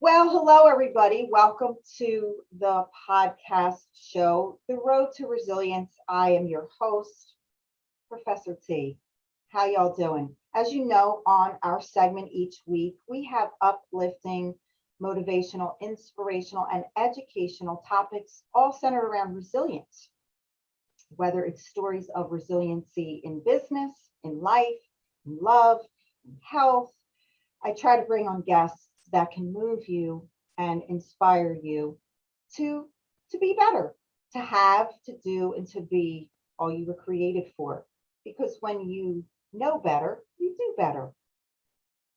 Well, hello, everybody. Welcome to the podcast show, The Road to Resilience. I am your host, Professor T. How y'all doing? As you know, on our segment each week, we have uplifting, motivational, inspirational, and educational topics all centered around resilience, whether it's stories of resiliency in business, in life, in love, in health. I try to bring on guests that can move you and inspire you to to be better, to have, to do, and to be all you were created for. Because when you know better, you do better.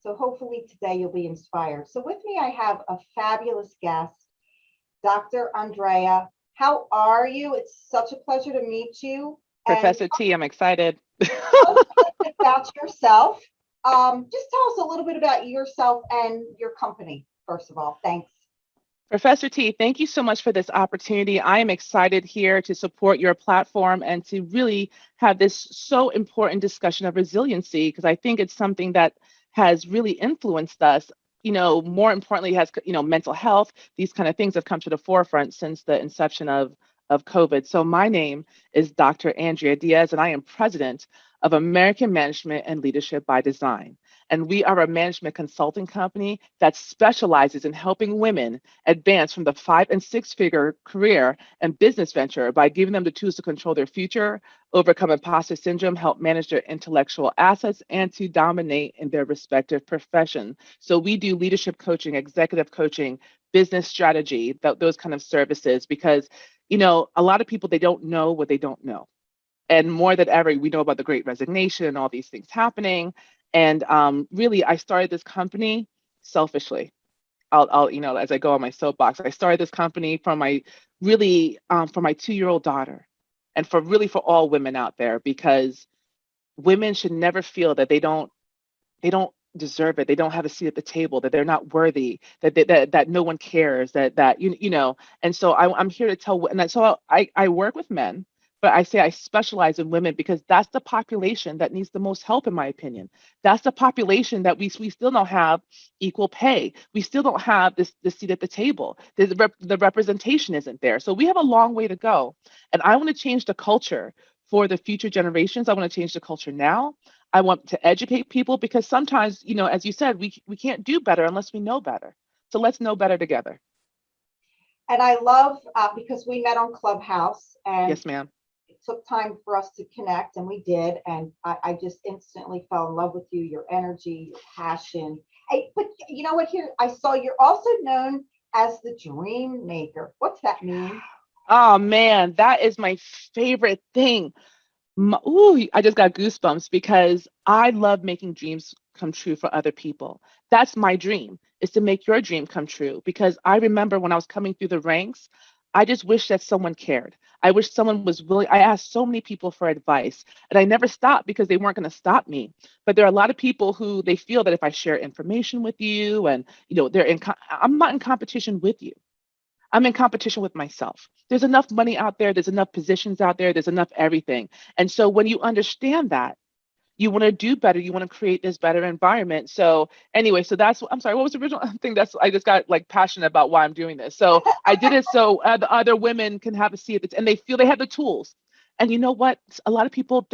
So hopefully today you'll be inspired. So with me, I have a fabulous guest, Dr. Andrea. How are you? It's such a pleasure to meet you. And Professor T, I'm excited. tell us a little bit about yourself. Just tell us a little bit about yourself and your company, first of all. Thanks. Professor T, thank you so much for this opportunity. I am excited here to support your platform and to really have this so important discussion of resiliency, because I think it's something that has really influenced us. More importantly, has, mental health, these kind of things have come to the forefront since the inception of COVID. So my name is Dr. Andrea Diese, and I am president of American Management and Leadership by Design. And we are a management consulting company that specializes in helping women advance from the 5 and 6 figure career and business venture by giving them the tools to control their future, overcome imposter syndrome, help manage their intellectual assets, and to dominate in their respective profession. So we do leadership coaching, executive coaching, business strategy, those kind of services, because a lot of people, they don't know what they don't know. And more than ever, we know about the Great Resignation and all these things happening. And really, I started this company selfishly. As I go on my soapbox, I started this company from my really for my 2-year-old daughter, and for all women out there, because women should never feel that they don't deserve it, they don't have a seat at the table, that they're not worthy, that no one cares, that. And so I'm here to tell, so I work with men, but I say I specialize in women because that's the population that needs the most help, in my opinion. That's the population that we still don't have equal pay. We still don't have this seat at the table. The representation isn't there. So we have a long way to go. And I want to change the culture for the future generations. I want to change the culture now. I want to educate people, because sometimes, as you said, we can't do better unless we know better. So let's know better together. And I love because we met on Clubhouse and Yes, ma'am. it took time for us to connect, and we did. And I just instantly fell in love with you, your energy, your passion. But you know what? Here, I saw you're also known as the dream maker. What's that mean? Oh man, that is my favorite thing. Ooh, I just got goosebumps because I love making dreams come true for other people. That's my dream, is to make your dream come true. Because I remember when I was coming through the ranks, I just wish that someone cared. I wish someone was willing. I asked so many people for advice, and I never stopped because they weren't going to stop me. But there are a lot of people who they feel that if I share information with you, and I'm not in competition with you. I'm in competition with myself. There's enough money out there, there's enough positions out there, there's enough everything. And so when you understand that, you want to do better, you want to create this better environment. So anyway, so I'm sorry, what was the original thing? That's I just got like passionate about why I'm doing this. So I did it so the other women can have a seat at and they feel they have the tools. And you know what? A lot of people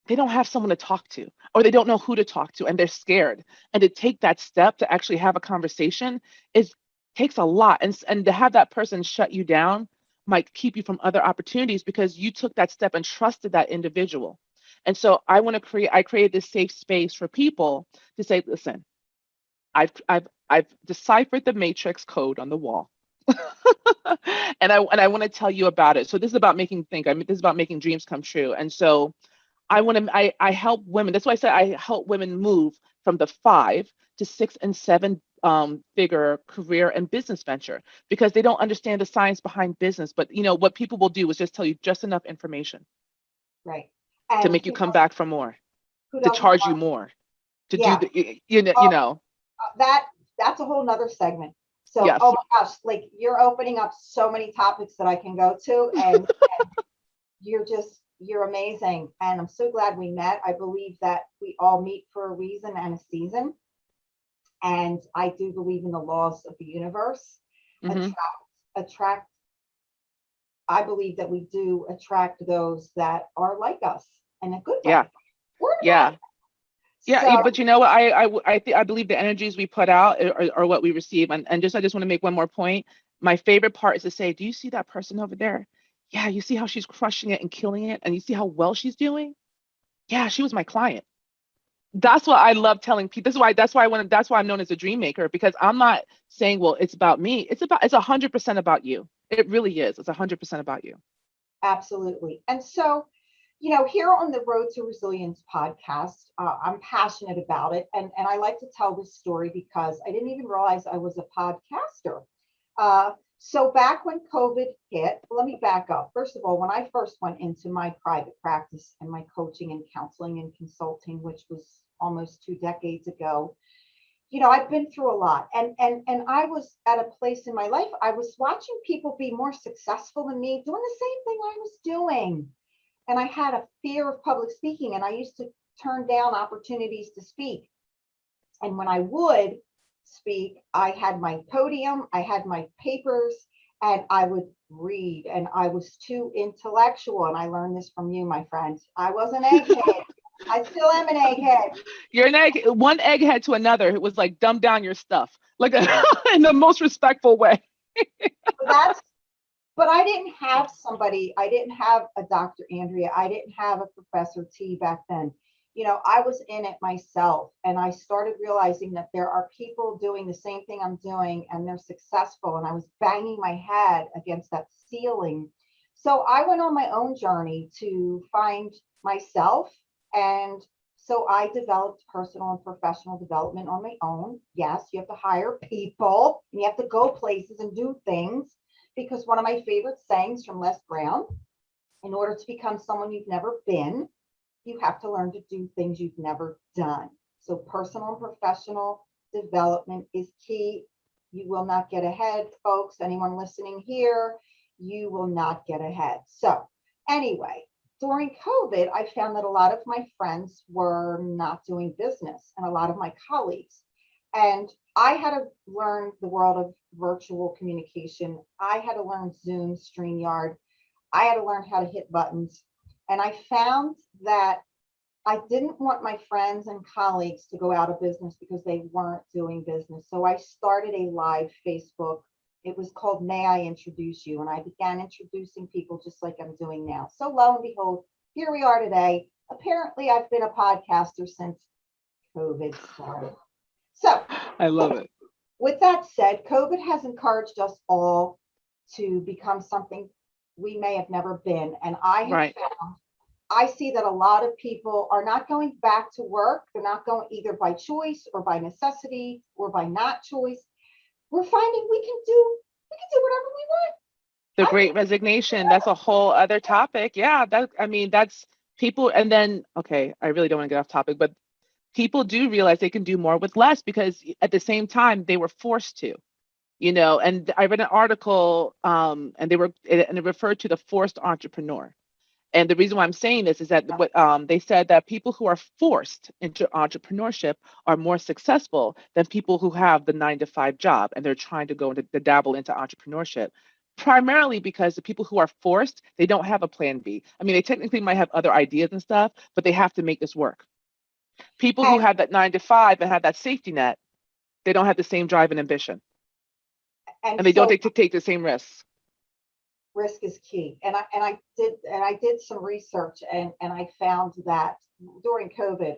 they don't have someone to talk to, or they don't know who to talk to, and they're scared. And to take that step to actually have a conversation is takes a lot. And to have that person shut you down might keep you from other opportunities because you took that step and trusted that individual. And so I created this safe space for people to say, listen, I've deciphered the matrix code on the wall. And I want to tell you about it. So this is about making think. I mean, this is about making dreams come true. And so I help women. That's why I said I help women move from the 5 to 6 and 7 figure career and business venture, because they don't understand the science behind business. But what people will do is just tell you just enough information Right. to And make you come back for more, who to doesn't charge you want? more, to do Yeah. the Well, that's a whole nother segment. So, oh yes. my gosh, like you're opening up so many topics that I can go to, and you're amazing. And I'm so glad we met. I believe that we all meet for a reason and a season. And I do believe in the laws of the universe. Hmm. Attract. I believe that we do attract those that are like us in a good Yeah. way. We're not. Yeah. Yeah, So but you know what? I believe the energies we put out are what we receive. And I just want to make one more point. My favorite part is to say, do you see that person over there? Yeah, you see how she's crushing it and killing it, and you see how well she's doing? Yeah, she was my client. That's what I love telling people. That's why I'm known as a dream maker, because I'm not saying, well, it's about me. It's 100% about you. It really is. It's 100% about you. absolutely. And so, here on the Road to Resilience podcast, I'm passionate about it. And I like to tell this story because I didn't even realize I was a podcaster. So back when COVID hit, let me back up. First of all, when I first went into my private practice and my coaching and counseling and consulting, which was almost 2 decades ago, I've been through a lot. And I was at a place in my life, I was watching people be more successful than me, doing the same thing I was doing. And I had a fear of public speaking, and I used to turn down opportunities to speak. And when I would speak, I had my podium, I had my papers, and I would read. And I was too intellectual. And I learned this from you, my friend. I was an egghead. I still am an egghead. You're one egghead to another. It was like dumb down your stuff, like in the most respectful way. But that's but I didn't have somebody, I didn't have a Dr. Andrea, I didn't have a Professor T back then. I was in it myself, and I started realizing that there are people doing the same thing I'm doing and they're successful. And I was banging my head against that ceiling. So I went on my own journey to find myself. And so I developed personal and professional development on my own. Yes, you have to hire people and you have to go places and do things, because one of my favorite sayings from Les Brown, in order to become someone you've never been, you have to learn to do things you've never done. So personal and professional development is key. You will not get ahead, folks. Anyone listening here, you will not get ahead. So anyway, during COVID, I found that a lot of my friends were not doing business, and a lot of my colleagues. And I had to learn the world of virtual communication. I had to learn Zoom, StreamYard. I had to learn how to hit buttons. And I found that I didn't want my friends and colleagues to go out of business because they weren't doing business. So I started a live Facebook. It was called May I Introduce You? And I began introducing people just like I'm doing now. So lo and behold, here we are today. Apparently, I've been a podcaster since COVID started. So I love it. with that said, COVID has encouraged us all to become something we may have never been. And Right. I see that a lot of people are not going back to work. They're not going either by choice or by necessity or by not choice. We're finding we can do whatever we want. The I great resignation, that's a whole other topic. Yeah, that's people. And then, okay, I really don't want to get off topic, but people do realize they can do more with less, because at the same time they were forced to, and I read an article, and it referred to the forced entrepreneur. And the reason why I'm saying this is that what they said, that people who are forced into entrepreneurship are more successful than people who have the 9 to 5 job and they're trying to go into to dabble into entrepreneurship. Primarily because the people who are forced, they don't have a plan B. I mean, they technically might have other ideas and stuff, but they have to make this work. People who and have that 9 to 5 and have that safety net, they don't have the same drive and ambition, and and they don't so take the same risks. risk is key. And I did some research, and I found that during COVID,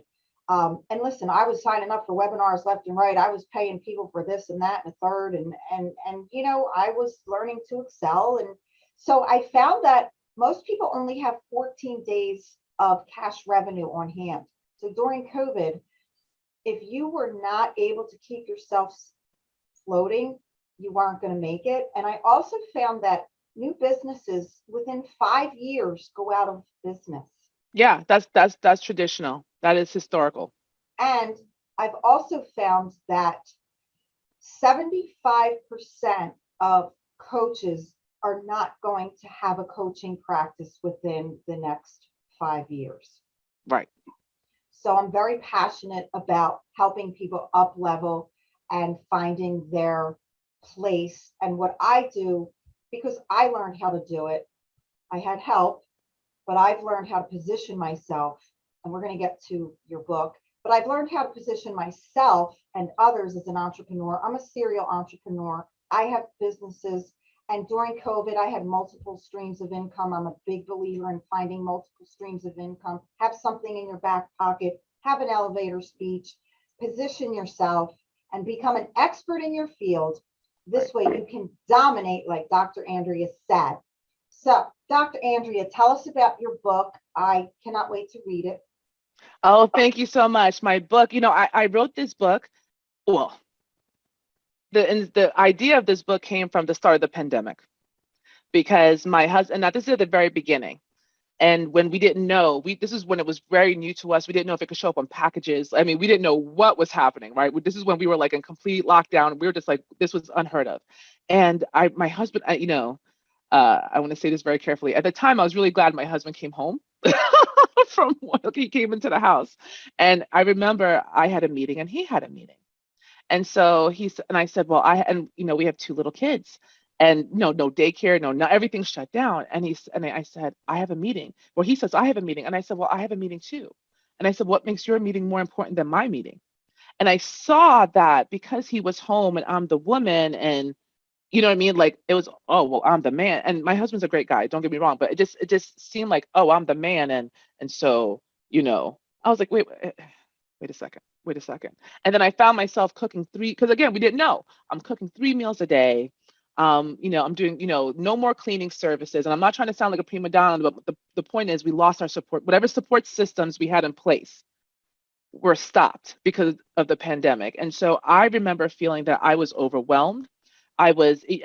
and listen, I was signing up for webinars left and right. I was paying people for this and that and a third, and I was learning to excel. And so I found that most people only have 14 days of cash revenue on hand. So during COVID, if you were not able to keep yourself floating, you weren't going to make it. And I also found that new businesses within 5 years go out of business. Yeah, that's traditional. That is historical. And I've also found that 75% of coaches are not going to have a coaching practice within the next 5 years. Right. So I'm very passionate about helping people up level. and finding their place. And what I do, because I learned how to do it, I had help, but I've learned how to position myself. And we're going to get to your book, but I've learned how to position myself and others as an entrepreneur. I'm a serial entrepreneur. I have businesses. And during COVID, I had multiple streams of income. I'm a big believer in finding multiple streams of income. Have something in your back pocket, have an elevator speech, position yourself, and become an expert in your field. This way you can dominate, like Dr. Andrea said. So, Dr. Andrea, tell us about your book. I cannot wait to read it. Oh, thank you so much. My book, I wrote this book. Well, the idea of this book came from the start of the pandemic, because my husband, now this is at the very beginning. And when we didn't know, this is when it was very new to us. We didn't know if it could show up on packages. I mean, we didn't know what was happening, right? This is when we were like in complete lockdown. We were just like, this was unheard of. And my husband, I want to say this very carefully. At the time, I was really glad my husband came home from work. He came into the house. And I remember I had a meeting and he had a meeting. And so I said, well, we have two little kids, and no daycare, no, everything's shut down. And I said, I have a meeting. Well, he says, I have a meeting. And I said, well, I have a meeting too. And I said, what makes your meeting more important than my meeting? And I saw that because he was home and I'm the woman, and you know what I mean? Like it was, oh, well, I'm the man. And my husband's a great guy, don't get me wrong, but it just seemed like, oh, I'm the man. And so, I was like, wait a second, wait a second. And then I found myself cooking because again, we didn't know. I'm cooking 3 meals a day. I'm doing, no more cleaning services. And I'm not trying to sound like a prima donna, but the point is we lost our support, whatever support systems we had in place were stopped because of the pandemic. And so I remember feeling that I was overwhelmed. I said,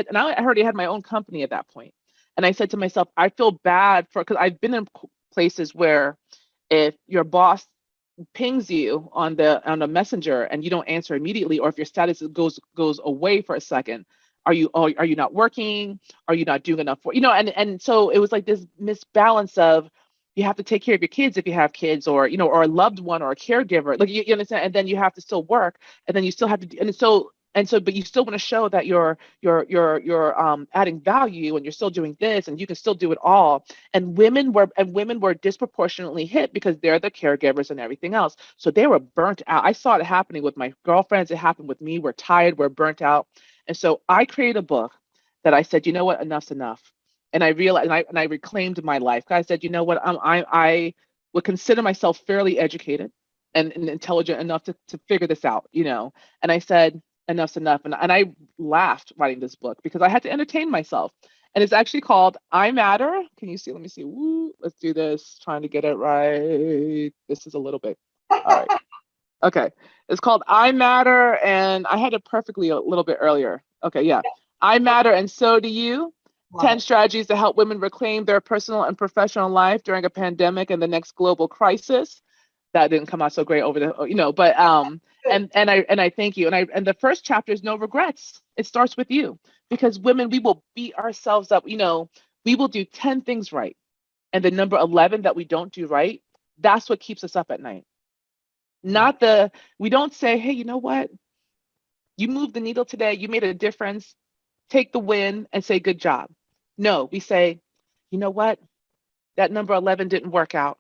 and I already had my own company at that point. And I said to myself, I feel bad because I've been in places where if your boss pings you on the messenger and you don't answer immediately, or if your status goes away for a second, are you not working? Are you not doing enough for, and so it was like this misbalance of you have to take care of your kids if you have kids, or or a loved one or a caregiver, like you understand, and then you have to still work, and then you still have to but you still want to show that you're adding value, and you're still doing this, and you can still do it all. And women were disproportionately hit because they're the caregivers and everything else. So they were burnt out. I saw it happening with my girlfriends. It happened with me. We're tired. We're burnt out. And so I created a book that I said, you know what, enough's enough. And I realized, and I reclaimed my life. I said, you know what, I would consider myself fairly educated and intelligent enough to figure this out, And I said, enough's enough. And I laughed writing this book because I had to entertain myself. And it's actually called I Matter. Can you see? Let me see. Woo, let's do this. Trying to get it right. This is a little bit. All right. Okay. It's called I Matter. And I had it perfectly a little bit earlier. Okay. Yeah. I Matter, and so do you. 10 strategies to help women reclaim their personal and professional life during a pandemic and the next global crisis. That didn't come out so great over but and I thank you. And the first chapter is no regrets. It starts with you, because women, we will beat ourselves up. We will do 10 things right, and the number 11 that we don't do right, that's what keeps us up at night. We don't say, hey, you know what? You moved the needle today. You made a difference. Take the win and say, good job. No, we say, you know what? That number 11 didn't work out.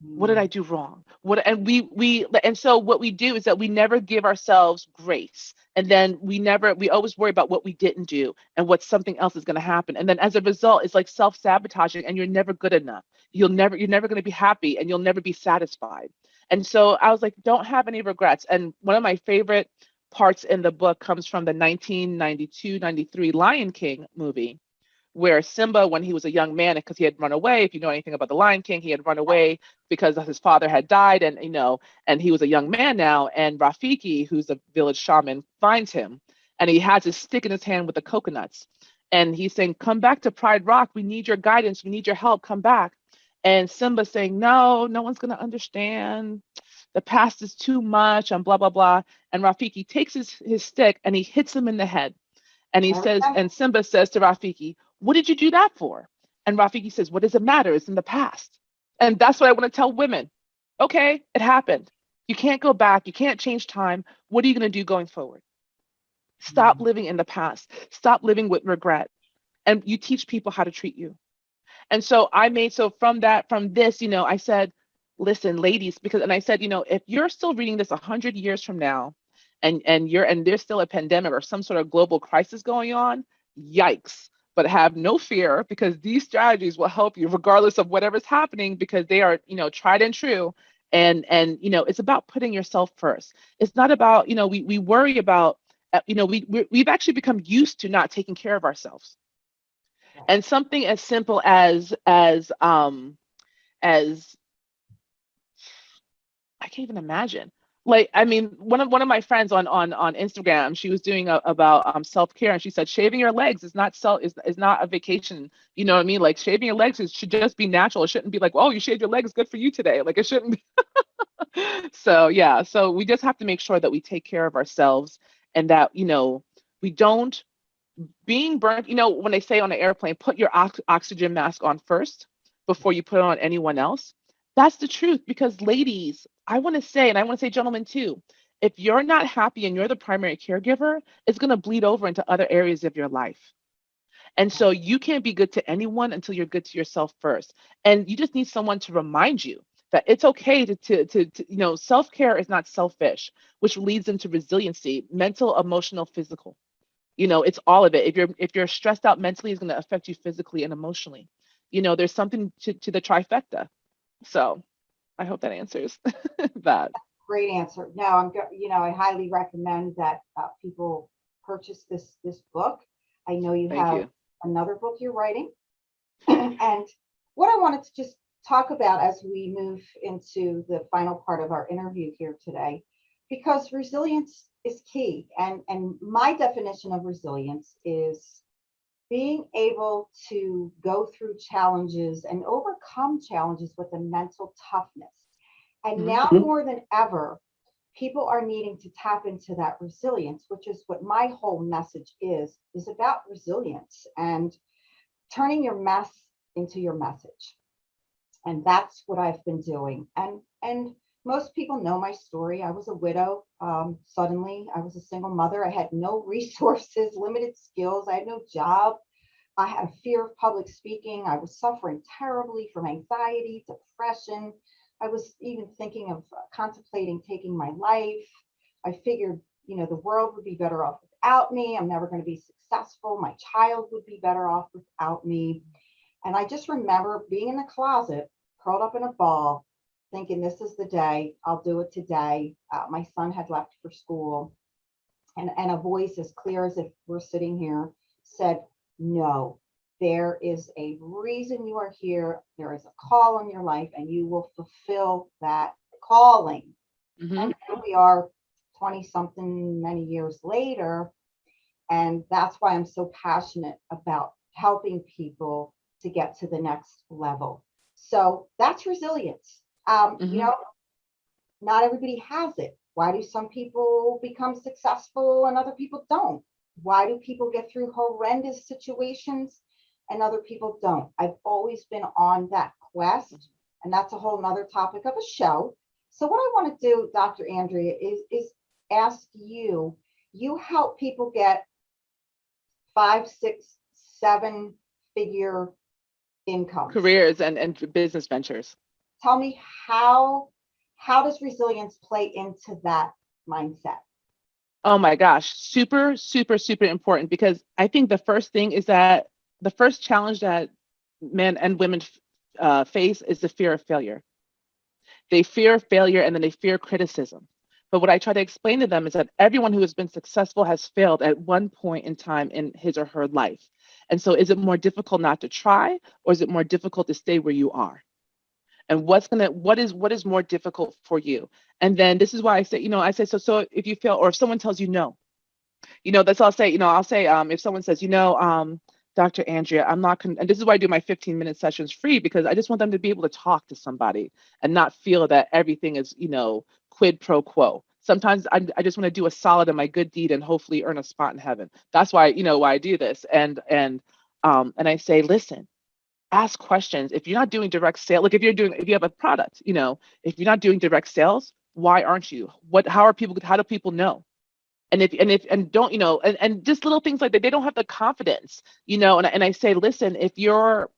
What did I do wrong? And so what we do is that we never give ourselves grace. And then we always worry about what we didn't do and what something else is going to happen. And then as a result, it's like self-sabotaging, and you're never good enough. You're never going to be happy, and you'll never be satisfied. And so I was like, don't have any regrets. And one of my favorite parts in the book comes from the 1992-93 Lion King movie, where Simba, when he was a young man, because he had run away, if you know anything about the Lion King, he had run away because his father had died, and and he was a young man now, and Rafiki, who's a village shaman, finds him, and he has his stick in his hand with the coconuts, and he's saying, come back to Pride Rock, we need your guidance, we need your help, come back. And Simba's saying, no one's going to understand, the past is too much, and blah blah blah. And Rafiki takes his stick and he hits him in the head. And and Simba says to Rafiki, what did you do that for? And Rafiki says, what does it matter? It's in the past. And that's what I want to tell women. Okay, it happened. You can't go back. You can't change time. What are you going to do going forward? Stop living in the past. Stop living with regret. And you teach people how to treat you. And so from this, I said, listen, ladies, and I said, if you're still reading this 100 years from now, and there's still a pandemic or some sort of global crisis going on, yikes. But have no fear, because these strategies will help you regardless of whatever's happening, because they are, tried and true. And it's about putting yourself first. It's not about, we worry about, we've actually become used to not taking care of ourselves. And something as simple as I can't even imagine. Like, I mean, one of my friends on Instagram, she was doing about self-care, and she said shaving your legs is not a vacation. You know what I mean? Like, shaving your legs should just be natural. It shouldn't be like, oh, you shaved your legs, good for you today. Like, it shouldn't be. So yeah, so we just have to make sure that we take care of ourselves, and that we don't being burnt. When they say on an airplane, put your oxygen mask on first before you put it on anyone else. That's the truth, because ladies, I want to say, and I want to say gentlemen too, if you're not happy and you're the primary caregiver, it's going to bleed over into other areas of your life. And so you can't be good to anyone until you're good to yourself first. And you just need someone to remind you that it's okay to self-care is not selfish, which leads into resiliency, mental, emotional, physical. It's all of it. If you're stressed out mentally, it's going to affect you physically and emotionally. There's something to the trifecta. So I hope that answers that. Great answer. No, I highly recommend that people purchase this book. I know you Thank have you. another book you're writing. And what I wanted to just talk about as we move into the final part of our interview here today, because resilience is key. And my definition of resilience is being able to go through challenges and overcome challenges with a mental toughness. And now more than ever, people are needing to tap into that resilience, which is what my whole message is about resilience and turning your mess into your message. And that's what I've been doing. And most people know my story. I was a widow. Suddenly, I was a single mother. I had no resources, limited skills. I had no job. I had a fear of public speaking. I was suffering terribly from anxiety, depression. I was even thinking of contemplating taking my life. I figured, the world would be better off without me. I'm never going to be successful. My child would be better off without me. And I just remember being in the closet, curled up in a ball, thinking, this is the day. I'll do it today. My son had left for school. And a voice as clear as if we're sitting here said, no, there is a reason you are here. There is a call on your life, and you will fulfill that calling. And here we are 20 something many years later. And that's why I'm so passionate about helping people to get to the next level. So that's resilience. Not everybody has it. Why do some people become successful and other people don't? Why do people get through horrendous situations and other people don't? I've always been on that quest, and that's a whole nother topic of a show. So what I want to do, Dr. Andrea, is ask you, you help people get 5, 6, 7 figure income. Careers and business ventures. Tell me how does resilience play into that mindset? Oh my gosh, super, super, super important, because I think the first thing is that the first challenge that men and women face is the fear of failure. They fear failure, and then they fear criticism. But what I try to explain to them is that everyone who has been successful has failed at one point in time in his or her life. And so is it more difficult not to try, or is it more difficult to stay where you are? And what is more difficult for you? And then this is why I say, so if you fail, or if someone tells you no, that's all I'll say. I'll say, if someone says, Dr. Andrea, I'm not, and this is why I do my 15-minute sessions free, because I just want them to be able to talk to somebody and not feel that everything is, quid pro quo. Sometimes I just want to do a solid in my good deed and hopefully earn a spot in heaven. That's why, why I do this. And I say, listen, ask questions. If you're not doing direct sale, like if you have a product, if you're not doing direct sales, Why aren't you? How do people know? And don't, and just little things like that, they don't have the confidence, and I say, listen, if you're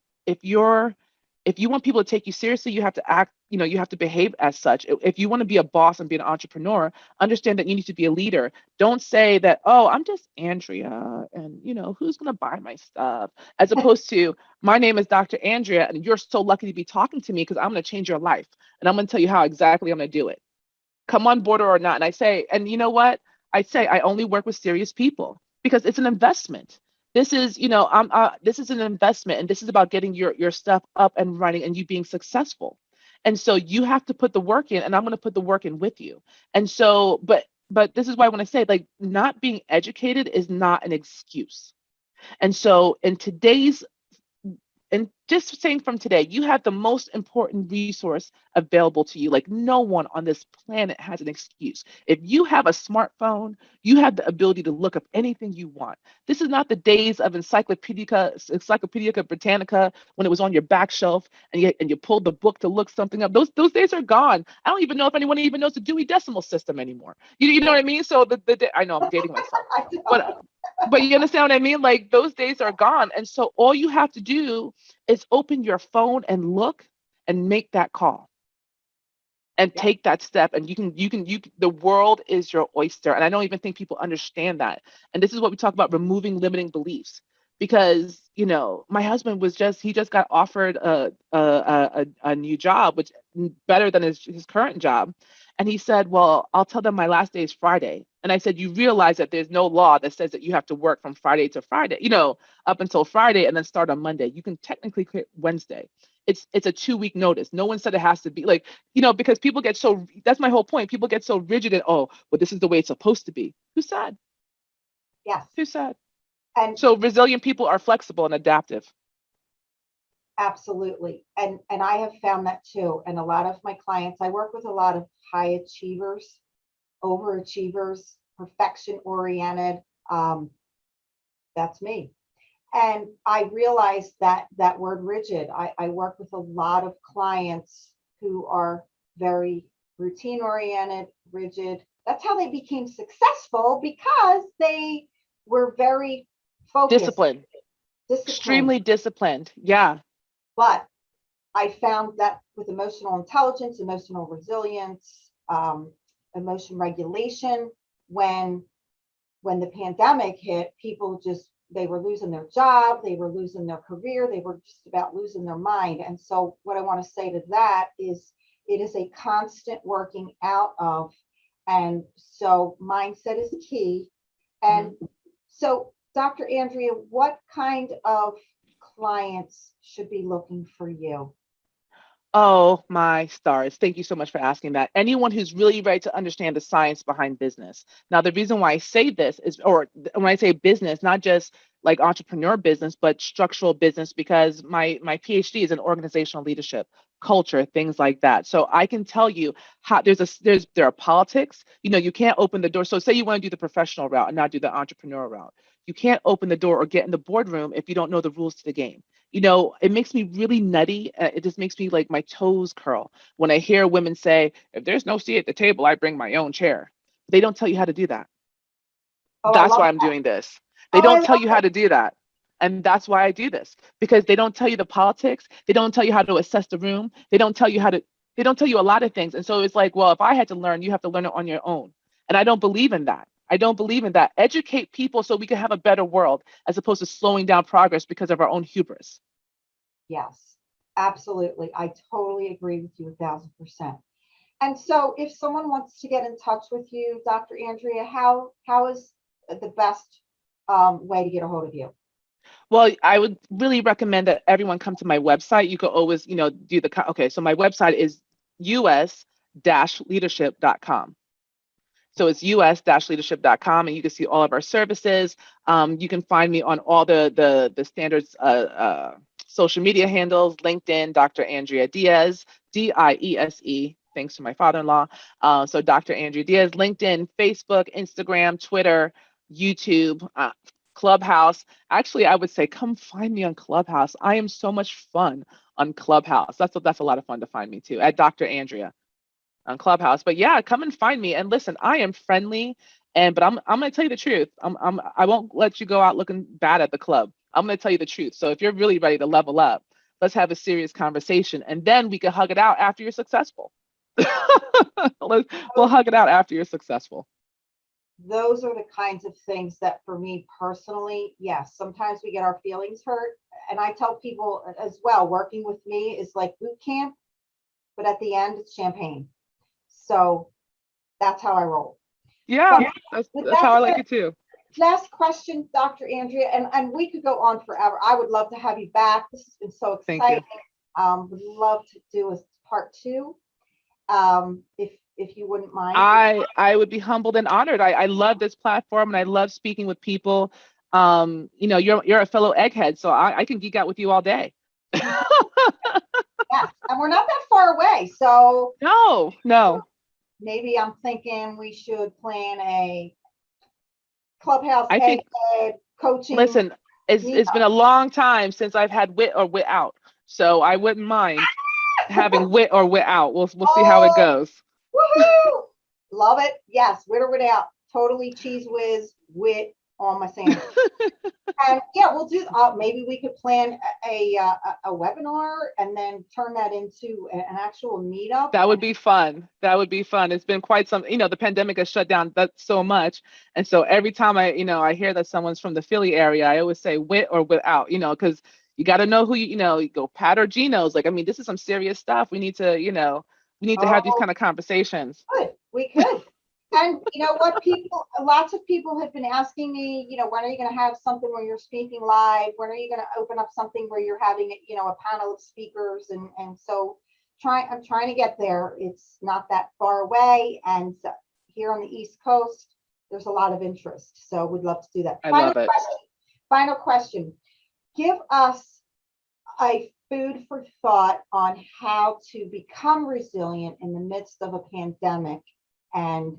if you want people to take you seriously, you have to act, you have to behave as such. If you want to be a boss and be an entrepreneur, understand that you need to be a leader. Don't say that, oh, I'm just Andrea, and who's going to buy my stuff, as opposed to, my name is Dr. Andrea, and you're so lucky to be talking to me because I'm going to change your life, and I'm going to tell you how exactly I'm going to do it. Come on board or not. And I say, and you know what? I say I only work with serious people because it's an investment. This is, this is an investment, and this is about getting your stuff up and running and you being successful. And so you have to put the work in, and I'm going to put the work in with you. And so, but this is why when I say, like, not being educated is not an excuse. And so in today's and just saying from today, you have the most important resource available to you. Like, no one on this planet has an excuse. If you have a smartphone, you have the ability to look up anything you want. This is not the days of Encyclopedia Britannica, when it was on your back shelf and you pulled the book to look something up. Those days are gone. I don't even know if anyone even knows the Dewey Decimal System anymore. You know what I mean? So I know I'm dating myself, but you understand what I mean? Like, those days are gone. And so all you have to do is open your phone and look and make that call and take that step. And the world is your oyster. And I don't even think people understand that. And this is what we talk about, removing limiting beliefs. Because, my husband he just got offered a new job, which better than his current job. And he said, well, I'll tell them my last day is Friday. And I said, you realize that there's no law that says that you have to work from Friday to Friday, up until Friday, and then start on Monday. You can technically quit Wednesday. It's a 2-week notice. No one said it has to be like, because people get so, that's my whole point. People get so rigid and, oh, well, this is the way it's supposed to be. Who said? Yes. Who said? And so resilient people are flexible and adaptive. absolutely. And I have found that too. And a lot of my clients, I work with a lot of high achievers, overachievers, perfection oriented. That's me. And I realized that word rigid. I work with a lot of clients who are very routine oriented, rigid. That's how they became successful, because they were very focused. Disciplined. Extremely disciplined. Yeah. But I found that with emotional intelligence, emotional resilience, emotion regulation, when the pandemic hit, people they were losing their job, they were losing their career, they were just about losing their mind. And so what I want to say to that is, it is a constant working out of, and so mindset is key. And so, Dr. Andrea, what kind of clients should be looking for you? Oh, my stars. Thank you so much for asking that. Anyone who's really ready to understand the science behind business. Now, the reason why I say this is, or when I say business, not just like entrepreneur business, but structural business, because my PhD is in organizational leadership, culture, things like that. So I can tell you how there are politics. You can't open the door. So say you want to do the professional route and not do the entrepreneur route. You can't open the door or get in the boardroom if you don't know the rules to the game. It makes me really nutty. It just makes me, like, my toes curl when I hear women say, if there's no seat at the table, I bring my own chair. They don't tell you how to do that. Oh, That's why I'm doing this. They don't tell you how to do that. And that's why I do this, because they don't tell you the politics. They don't tell you how to assess the room. They don't tell you a lot of things. And so it's like, well, if I had to learn, you have to learn it on your own. And I don't believe in that. I don't believe in that. Educate people so we can have a better world, as opposed to slowing down progress because of our own hubris. Yes, absolutely. I totally agree with you 1,000%. And so if someone wants to get in touch with you, Dr. Andrea, how is the best way to get a hold of you? Well, I would really recommend that everyone come to my website. You could always, okay, so my website is us-leadership.com. So it's us-leadership.com, and you can see all of our services. You can find me on all the standards social media handles: LinkedIn, Dr. Andrea Diese, Diese. Thanks to my father-in-law. So Dr. Andrea Diese, LinkedIn, Facebook, Instagram, Twitter, YouTube, Clubhouse. Actually, I would say come find me on Clubhouse. I am so much fun on Clubhouse. That's a lot of fun to find me too, at Dr. Andrea. on Clubhouse. But yeah, come and find me. And listen, I am friendly, but I'm gonna tell you the truth. I won't let you go out looking bad at the club. I'm gonna tell you the truth. So if you're really ready to level up, let's have a serious conversation, and then we can hug it out after you're successful. We'll hug it out after you're successful. Those are the kinds of things that for me personally, yes, sometimes we get our feelings hurt. And I tell people as well, working with me is like boot camp, but at the end it's champagne. So that's how I roll. Yeah, But that's how I like it too. last question, Dr. Andrea, and we could go on forever. I would love to have you back. This has been so Thank you. exciting. Would love to do a part two, if you wouldn't mind. I would be humbled and honored. I love this platform and I love speaking with people. You're a fellow egghead, so I can geek out with you all day. Yes, and we're not that far away. So No. maybe I'm thinking we should plan a Clubhouse I think, egghead coaching. listen, it's been a long time since I've had wit or wit out. So I wouldn't mind having wit or wit out. We'll see how it goes. Woohoo! Love it. Yes, wit or wit out. Totally cheese whiz, wit on my sandwich. And yeah, we'll do. Maybe we could plan a webinar and then turn that into an actual meetup. That would be fun. That would be fun. It's been quite some, the pandemic has shut down that so much. And so every time I hear that someone's from the Philly area, I always say wit or without, because you got to know who you go Pat or Gino's. Like, I mean, this is some serious stuff. We need to, have these kind of conversations. Good. We could. And you know what, lots of people have been asking me, when are you going to have something where you're speaking live? When are you going to open up something where you're having, a panel of speakers? And so I'm trying to get there. It's not that far away. And here on the East Coast, there's a lot of interest. So we'd love to do that. I love it. Final question. Give us a food for thought on how to become resilient in the midst of a pandemic and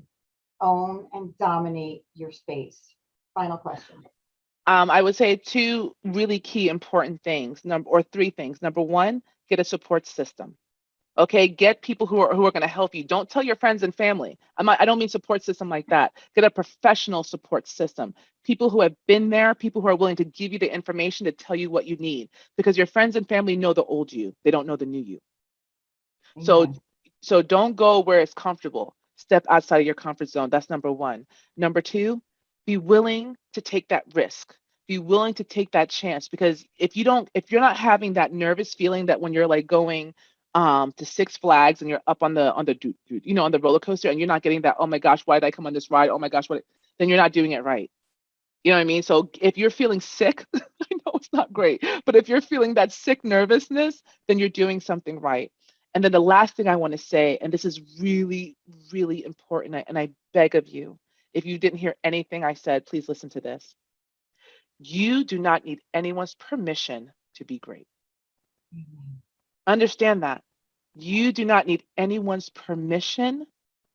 own and dominate your space. Final question. I would say two really key important things, or three things. Number one, get a support system. Okay, get people who are going to help you. Don't tell your friends and family. I don't mean support system like that. Get a professional support system. People who have been there, people who are willing to give you the information to tell you what you need. Because your friends and family know the old you. They don't know the new you. So don't go where it's comfortable. Step outside of your comfort zone. That's number one. Number two, be willing to take that risk. Be willing to take that chance, because if you're not having that nervous feeling that when you're like going to Six Flags and you're up on the on the roller coaster, and you're not getting that, oh my gosh, why did I come on this ride? Oh my gosh, then you're not doing it right. You know what I mean? So if you're feeling sick, I know it's not great, but if you're feeling that sick nervousness, then you're doing something right. And then the last thing I want to say, and this is really, really important, and I beg of you, if you didn't hear anything I said, please listen to this. You do not need anyone's permission to be great. Understand that. You do not need anyone's permission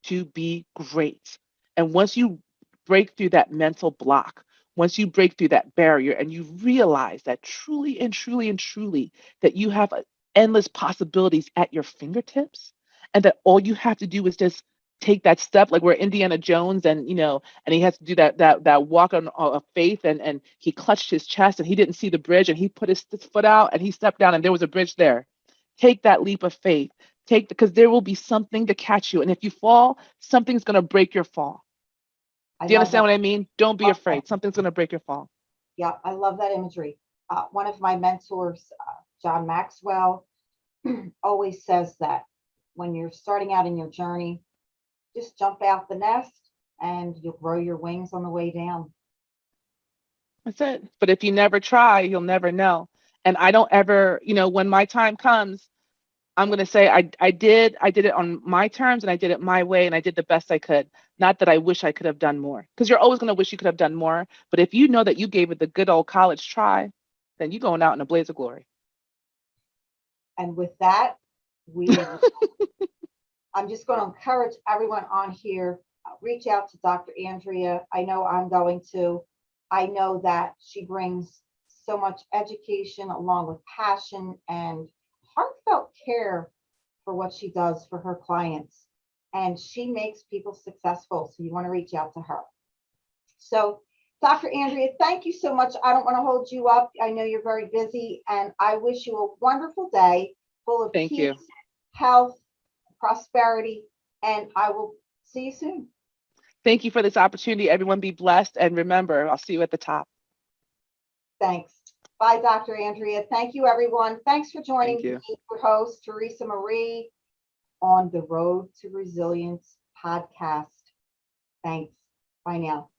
to be great. And once you break through that mental block, once you break through that barrier and you realize that truly and truly and truly that you have endless possibilities at your fingertips, and that all you have to do is just take that step, like where Indiana Jones and he has to do that walk on of faith, and he clutched his chest and he didn't see the bridge and he put his foot out and he stepped down and there was a bridge there. Take that leap of faith. Because there will be something to catch you. And if you fall, something's going to break your fall. Do you understand what I mean? Don't be afraid. Something's going to break your fall. Yeah, I love that imagery. One of my mentors, John Maxwell, always says that when you're starting out in your journey, just jump out the nest and you'll grow your wings on the way down. That's it. But if you never try, you'll never know. And I don't ever, when my time comes, I'm going to say I did it on my terms and I did it my way and I did the best I could. Not that I wish I could have done more, because you're always going to wish you could have done more. But if you know that you gave it the good old college try, then you're going out in a blaze of glory. And with that, I'm just going to encourage everyone on here, reach out to Dr. Andrea. I know I'm going to. I know that she brings so much education along with passion and heartfelt care for what she does for her clients. and she makes people successful. So you want to reach out to her. So Dr. Andrea, thank you so much. I don't want to hold you up. I know you're very busy, and I wish you a wonderful day full of Thank peace, you. health, prosperity, and I will see you soon. Thank you for this opportunity. Everyone be blessed. And remember, I'll see you at the top. Thanks. Bye, Dr. Andrea. Thank you, everyone. Thanks for joining Thank you. me, your host, Teresa Marie, on the Road to Resilience podcast. Thanks. Bye now.